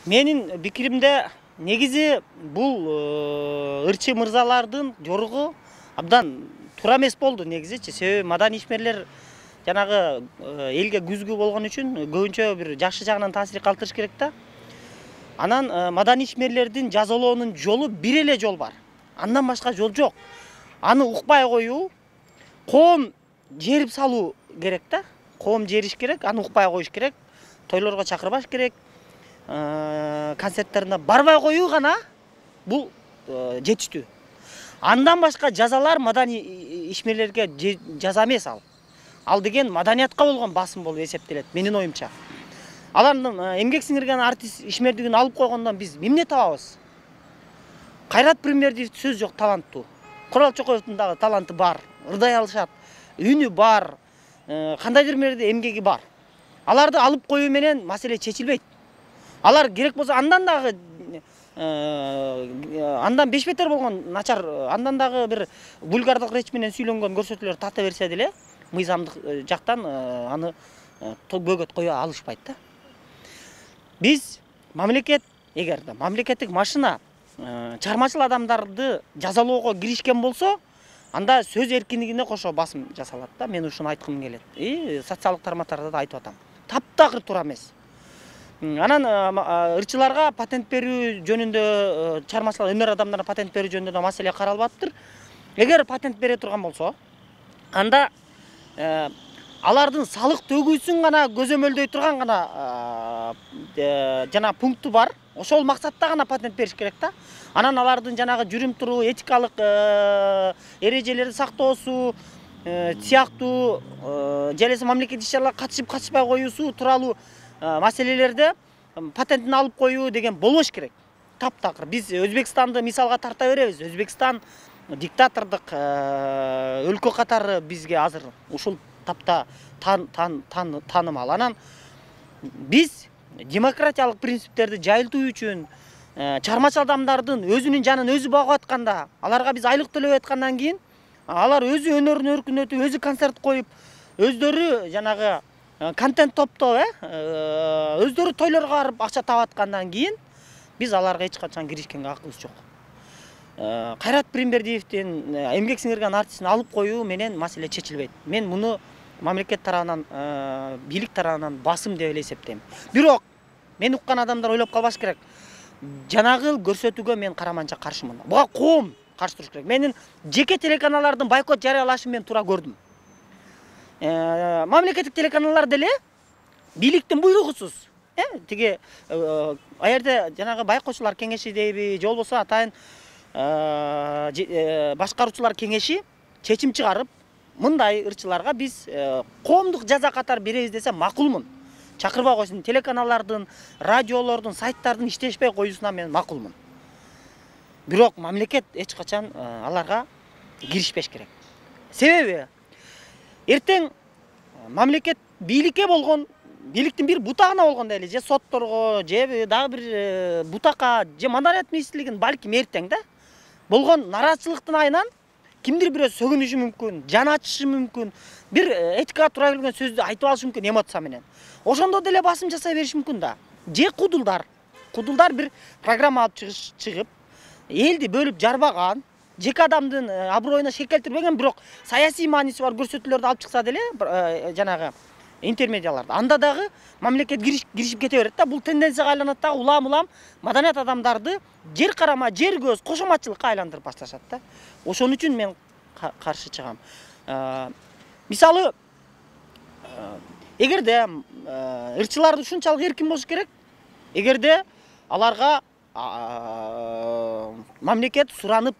Менин пикиримде негизи бул ырчы мырзалардын жоругу абдан туура эмес болду негизичи. Себеби маданий ишмерлер жанагы элге күзгү болгон үчүн көбүнчө бир жакшы жагынан таасир калтырыш керек да. Анан маданий ишмерлердин жазалоонун жолу бир эле жол бар. Андан башка жол жок. Аны укпай коюу, коом жерип салуу керек да. Коом жериш керек, аны укпай коюш керек. Тойлорго чакырбаш керек. Концерттерине барбай коюу гана бул жетиштүү. Андан башка жазалар маданий ишмерлерге жаза эмес ал. Ал деген маданиятка болгон басым болуп эсептелет менин оюмча. Алардын эмгек сиңирген артист ишмердигин алып койгондон биз эмне табабыз? Кайрат Пирмердиев сөз жок, таланттуу. Курал Чокоевдун дагы таланты бар, ырдай алышат, үнү бар, кандайдыр мерде эмгеги бар. Аларды алып коюу менен маселе чечилбейт. Алар керек болсо андан дагы андан бешбетер болгон начар, андан дагы бир вульгардык реч менен сүйлөнгөн көрсөтүүлөр тарта берсе деле, мыйзамдык жактан аны бөгөт кое алышпайт да. Биз мамлекет, эгерде мамлекеттик машина чыгармачыл адамдарды жазалоого киришкен болсо, анда сөз эркиндигине кошо басым жасалат да. Мен ушуну айткым келет. Социалдык тармактарда да айтып атам. Таптакыр туура эмес. Анан ырчыларга патент берүү жөнүндө, чыгармачыл өнөр адамдарына патент берүү жөнүндө да маселе каралбаптыр. Эгер патент бере турган болсо, анда алардын салык төгүүсүн гана көзөмөлдөй турган гана жана пункту бар. Ошол максатта гана патент бериш керек да. Анан алардын жанагы жүрүм туруу, этикалык эрежелерди сактоосу сыяктуу же эле мамлекеттик иш-чараларга катышып катышпай коюусу тууралуу маселелерде патентин алып коюу деген болбош керек. Таптакыр. Биз Өзбекстанды мисалга тарта беребиз. Өзбекстан диктатордук өлкө катары бизге азыр ушул тапта таанымал. Анан биз демократиялык принциптерди жайылтуу үчүн чыгармачыл адамдардын өзүнүн жанын өзү багып атканда, аларга биз айлык төлөп аткандан кийин, алар өзү өнөрүн өркүндөтүп, өзү концерт коюп, өздөрү жанагы контент топтоп, өздөрү тойлорго барып акча таап аткандан кийин биз аларга эч качан киришкенге акыбыз жок. Кайрат Пирмердиевдин эмгек сиңирген артистин алып коюу менен маселе чечилбейт. Мен муну мамлекет тарабынан, бийлик тарабынан басым деп эле эсептейм. Бирок мен уккан адамдар ойлоп калбаш керек. Жанагы көрсөтүүгө мен караманча каршымын. Буга коом каршы туруш керек. Менин жеке телеканалдардын бойкот жарыялашын мен туура көрдүм. Мамлекеттик телеканалдар деле бийликтин буйругусуз, тиги аерде жанагы байкоочулар кеңеши дейби, же болбосо атайын башкаруучулар кеңеши чечим чыгарып, мындай ырчыларга биз коомдук жаза катары беребиз десе макулмун. Чакырбай койсун, телеканалдардын, радиолордун, сайттардын иштешпей коюусуна мен макулмун. Бирок мамлекет эч качан аларга киришпеш керек. Себеби эртең мамлекет бийликке болгон, бийликтин бир бутагына болгондо эле, же сотторго, же дагы бир бутакка, же маданият министрлигин балким эртең да болгон нараазычылыктын айынан кимдир бирөө сөгүнүшү мүмкүн, жан ачышы мүмкүн, бир этикага туура келген сөздү айтып алышы мүмкүн эмоция менен. Ошондо деле басым жасай бериш мүмкүн да. Же кудулдар бир программа алып чыгып, элди бөлүп жарбаган, жеке адамдын аброюна шек келтирбеген, бирок саясий мааниси бар көрсөтүүлөрдү алып чыкса деле жанагы интермедиаларды, анда дагы мамлекет киришип кете берет да. Бул тенденцияга айланат да, улам маданият адамдарды жер карама, жер көз, кошоматчылыкка айландырып башташат да. Ошон үчүн мен каршы чыгам. Мисалы, эгерде ырчыларды ушунчалык эркин болуш керек, эгерде аларга мамлекет суранып,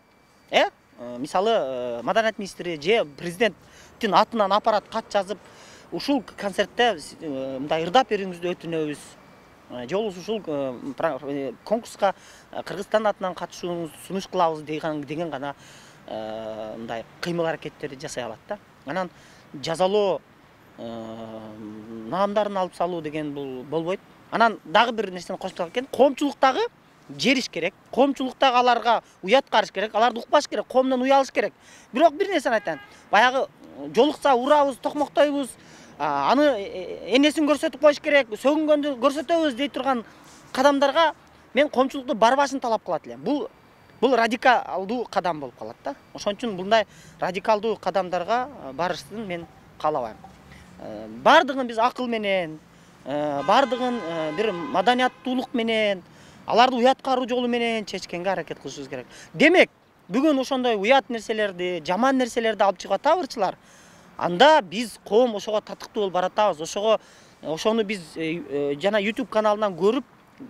мисалы маданият министри же президенттин атынан аппарат кат жазып, ушул концертте мындай ырдап берүүңүздү өтүнөбүз, же болбосо ушул конкурска Кыргызстан атынан катышууңузду сунуш кылабыз деген гана мындай кыймыл аракеттерди жасай алат да. Анан жазалоо, наамдарын алып салуу деген бул болбойт. Анан дагы бир нерсени кошсок экен, коомчулуктагы жериш керек. Коомчулуктагы аларга уят карыш керек, аларды укпаш керек, коомдон уялыш керек. Бирок бир нерсени айтайын. Баягы жолукса урабыз, токмоктойбуз, аны энесин көрсөтүп коюш керек, сөгүнгөндү көрсөтөбүз дей турган кадамдарга мен коомчулукту барбашын талап кылат элем. Бул радикалдуу кадам болуп калат да. Ошон үчүн мындай радикалдуу кадамдарга барыштын мен каалабайм. Бардыгын биз акыл менен, бардыгын бир маданияттуулук менен, аларды уяткаруу жолу менен чечкенге аракет кылышыбыз керек. Демек, бүгүн ошондой уят нерселерди, жаман нерселерди алып чыгып атабы ырчылар. Анда биз коом ошого татыктуу болуп баратабыз. Ошону биз жана YouTube каналынан көрүп,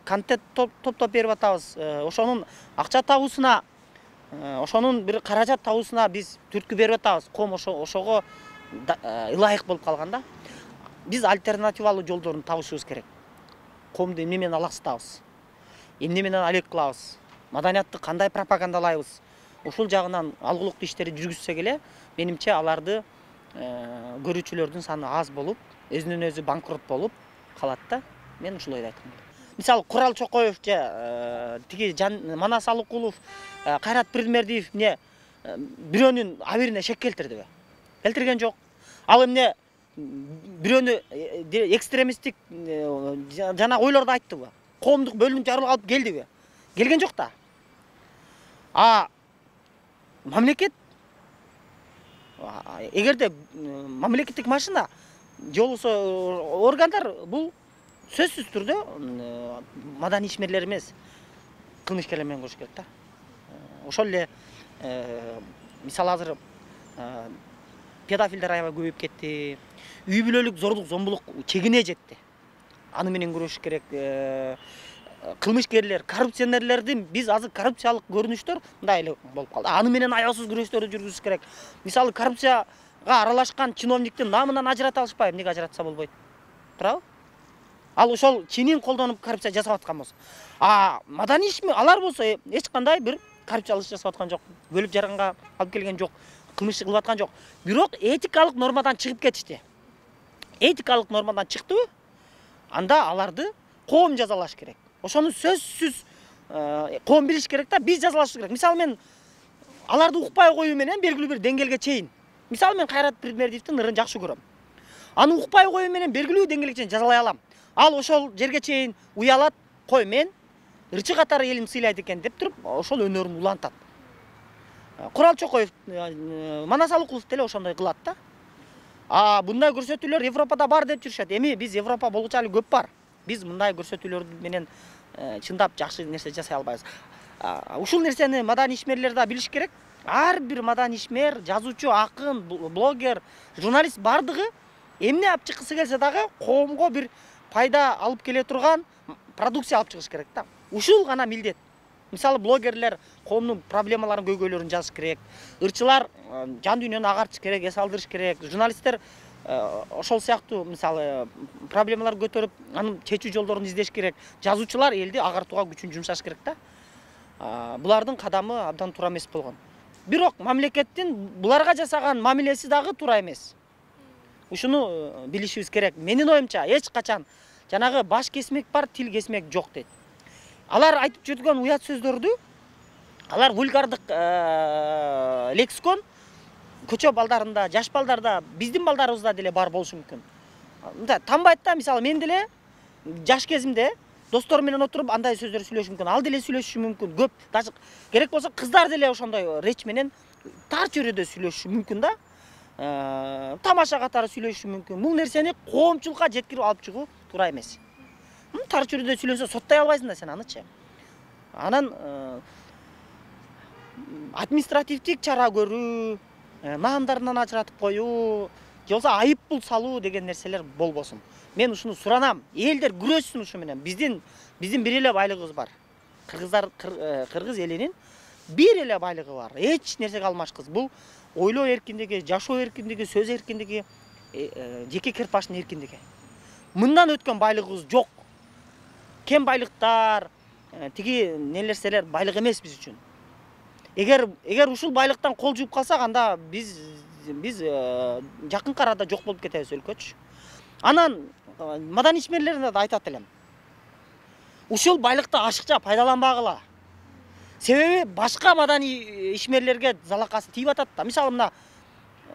контент топтоп берип атабыз. Ошонун акча табуусуна, ошонун бир каражат табуусуна биз түрткү берип атабыз. Коом ошого ылайык болуп калганда, биз альтернативалуу жолдорун табышыбыз керек. Коомду эмне менен алаксытабыз, эмне менен алек кылабыз, маданиятты кандай пропагандалайбыз. Ушул жагынан алгылыктуу иштерди жүргүзсөк эле, менимче аларды көрүүчүлөрдүн саны аз болуп, өзүнөн өзү банкрот болуп калат да. Мен ушул ойду айткым келет. Мисалы Курал Чокоев же тиги Манас Алыкулов, Кайрат Пирдимердиев бирөөнүн абирине шек келтирдиби? Келтирген жок. Ал эмне бирөөнү экстремисттик жана ойлорду айттыбы? Коомдук бөлүнүп жарылып алып келдиби? Келген жок да. Мамлекет, эгерде мамлекеттик машина же болбосо органдар, бул сөзсүз түрдө маданий ишмерлер эмес, кылмышкерлер менен көрүш керек да. Ошол эле мисалы азыр педофилдер аябай көбөйүп кетти. Үй бүлөлүк зордук, зомбулук чегине жетти. Аны менен күрөшүш керек. Кылмышкерлер, коррупционерлердин биз азыр коррупциялык көрүнүштөр мындай эле болуп калды. Аны менен аялсыз күрөштөрдү жүргүзүш керек. Мисалы коррупцияга аралашкан чиновниктин намынан ажырата алышпайбы? Эмнеге ажыратса болбойт? Туурабы? Ал ошол чинин колдонуп коррупция жасап аткан болсо. Маданий ишмер алар болсо эч кандай бир коррупциялык жасап аткан жок. Бөлүп жарганга алып келген жок. Кылмыш кылып аткан жок. Бирок этикалык нормадан чыгып кетишти. Этикалык нормадан чыктыбы? Анда аларды коом жазалаш керек. Ошону сөзсүз коом билиш керек да, биз жазалашыбыз керек. Мисалы мен аларды укпай коюу менен белгилүү бир деңгээлге чейин. Мисалы мен Кайрат Пирдимердиевдин ырын жакшы көрөм. Аны укпай коюу менен белгилүү деңгээлге чейин жазалай алам. Ал ошол жерге чейин уялат, кой мен ырчы катары элим сыйлайт экен деп туруп, ошол өнөрүн улантат. Курал Чокоев, Манас Алыкулов деле ошондой кылат да. Мындай көрсөтүүлөр Европада бар деп жүрүшөт. Эми биз Европа болгучу али көп бар. Биз мындай көрсөтүүлөр менен чындап жакшы нерсе жасай албайбыз. Ушул нерсени маданий ишмерлер да билиш керек. Ар бир маданий ишмер, жазуучу, акын, блогер, журналист бардыгы эмне алып чыккысы келсе дагы коомго бир пайда алып келе турган продукция алып чыгыш керек да. Ушул гана милдет. Мисалы блогерлер коомдун проблемаларын, көйгөйлөрүн жазыш керек. Ырчылар жан дүйнөнү агартыш керек, эс алдырыш керек. Журналисттер ошол сыяктуу мисалы проблемалар көтөрүп, анын чечүү жолдорун издеш керек. Жазуучулар элди агартууга күчүн жумшаш керек да. Булардын кадамы абдан туура эмес болгон. Бирок мамлекеттин буларга жасаган мамилеси дагы туура эмес. Ушуну билишибиз керек. Менин оюмча эч качан жанагы баш кесмек бар, тил кесмек жок дейт. Алар айтып жүргөн уят сөздөрдү, алар вульгардык лексикон көчө балдарында, жаш балдарда, биздин балдарыбызда деле бар болушу мүмкүн. Мындай танбайт да, мисалы мен деле жаш кезимде достор менен отуруп андай сөздөр сүйлөшүм мүмкүн, ал деле сүйлөшүшү мүмкүн. Көп, даже керек болсо кыздар деле ошондой реч менен тар чөйрөдө сүйлөшүшү мүмкүн да. Тамаша катары сүйлөшүшү мүмкүн. Бул нерсени коомчулукка жеткирип алып чыгуу туура эмес. Тар чөйрөдө сүйлөсө соттой албайсың да сен анычы. Анан административдик чара көрүү, наамдарынан ажыратып коюу, же болбосо айыппул салуу деген нерселер болбосун. Мен ушуну суранам. Элдер күрөшсүн ушу менен. Биздин бир эле байлыгыбыз бар. Кыргыз элинин бир эле байлыгы бар. Эч нерсеге алмашкыз. Бул ойлоо эркиндиги, жашоо эркиндиги, сөз эркиндиги, жеке керпаштын эркиндиги. Мындан өткөн байлыгыбыз жок. Кем байлыктар, тиги нелерселер байлык эмес биз үчүн. Эгер ушул байлыктан кол жууп калсак, анда биз жакын арада жок болуп кетебиз өлкөчү. Анан маданий ишмерлерине да айтат элем. Ушул байлыкты ашыкча пайдаланбагыла. Себеби башка маданий ишмерлерге залакасы тийип атат да. Мисалы мына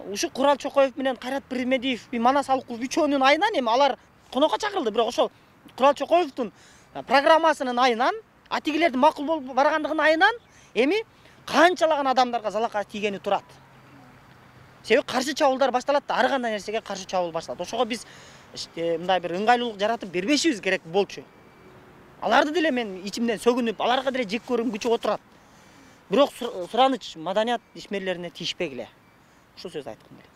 ушу Курал Чокоев менен Кайрат Пирдимердиев, Манас Алыкулов үчөөнүн айынан эми алар конокко чакырылды, бирок ошол Курал Чокоевдун программасынын айынан, атигилердин макул болуп баргандыгынын айынан эми канчалаган адамдарга залакат тийгени турат. Себеби каршы чабуулдар башталат да, ар кандай нерсеге каршы чабуул башталат. Ошого биз мындай бир ыңгайлуулук жаратып бербешибиз керек болчу. Аларды деле мен ичимден сөгүнүп, аларга деле жек көрүнгүчү отурат. Бирок сураныч маданият ишмерлерине тийишпегиле. Ушул сөздү айткым келет.